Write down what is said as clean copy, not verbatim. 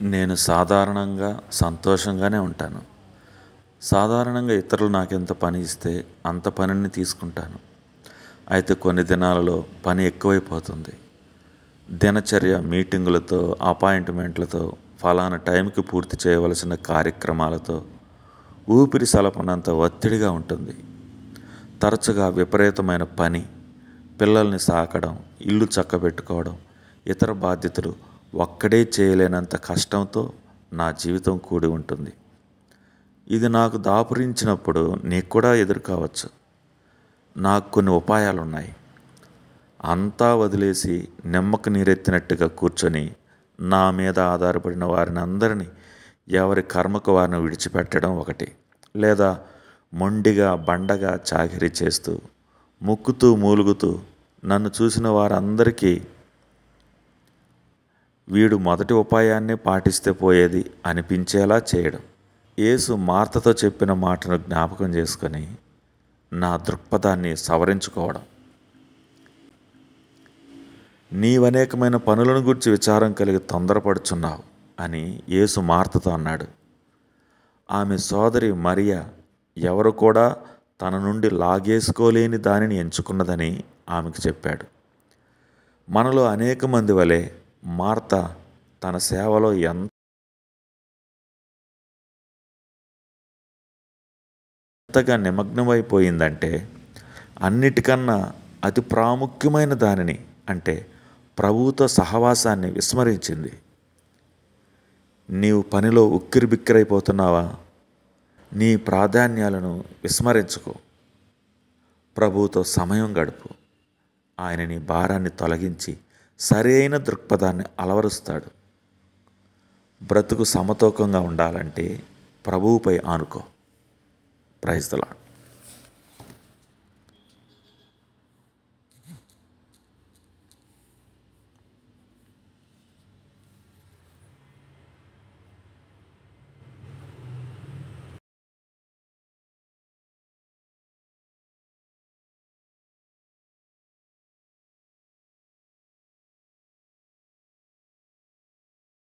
నేను సాధారణంగా సంతోషంగానే ఉంటాను. సాధారణంగా ఇతరులు నాకెంత పని ఇస్తే అంత పనిని తీసుకుంటాను. అయితే కొన్ని దినాలలో పని ఎక్కువైపోతుంది. దినచర్య మీటింగులతో, అపాయింట్మెంట్లతో, ఫలానా టైంకి పూర్తి చేయవలసిన కార్యక్రమాలతో ఊపిరి సలపనంత ఒత్తిడిగా ఉంటుంది. తరచుగా విపరీతమైన పని, పిల్లల్ని సాకడం, ఇల్లు చక్కబెట్టుకోవడం, ఇతర బాధ్యతలు ఒక్కడే చేయలేనంత కష్టంతో నా జీవితం కూడి ఉంటుంది. ఇది నాకు దాపురించినప్పుడు నీకు కూడా ఎదురు కావచ్చు. నాకు కొన్ని ఉపాయాలున్నాయి. అంతా వదిలేసి నిమ్మకు నీరెత్తినట్టుగా కూర్చొని నా మీద ఆధారపడిన వారిని అందరినీ ఎవరి కర్మకు వారిని విడిచిపెట్టడం ఒకటి, లేదా మొండిగా బండగా చాకిరీ చేస్తూ ముక్కుతూ మూలుగుతూ నన్ను చూసిన వారందరికీ వీడు మొదటి ఉపాయాన్నే పాటిస్తే పోయేది అనిపించేలా చేయడం. యేసు మార్తతో చెప్పిన మాటను జ్ఞాపకం చేసుకొని నా దృక్పథాన్ని సవరించుకోవడం. నీవనేకమైన పనులను గురించి విచారం కలిగి తొందరపడుచున్నావు అని యేసు మార్తతో అన్నాడు. ఆమె సోదరి మరియ ఎవరు కూడా తన నుండి లాగేసుకోలేని దానిని ఎంచుకున్నదని ఆమెకు చెప్పాడు. మనలో అనేక మంది వలె మార్త తన సేవలో ఎంతగా నిమగ్నమైపోయిందంటే అన్నిటికన్నా అతి ప్రాముఖ్యమైన దానిని, అంటే ప్రభువుతో సహవాసాన్ని విస్మరించింది. నీవు పనిలో ఉక్కిరిబిక్కిరైపోతున్నావా? నీ ప్రాధాన్యాలను విస్మరించుకో. ప్రభువుతో సమయం గడుపు. ఆయన నీ భారాన్ని తొలగించి సరైన దృక్పథాన్ని అలవరుస్తాడు. బ్రతుకు సమతూకంగా ఉండాలంటే ప్రభువుపై ఆనుకో. Praise the lord.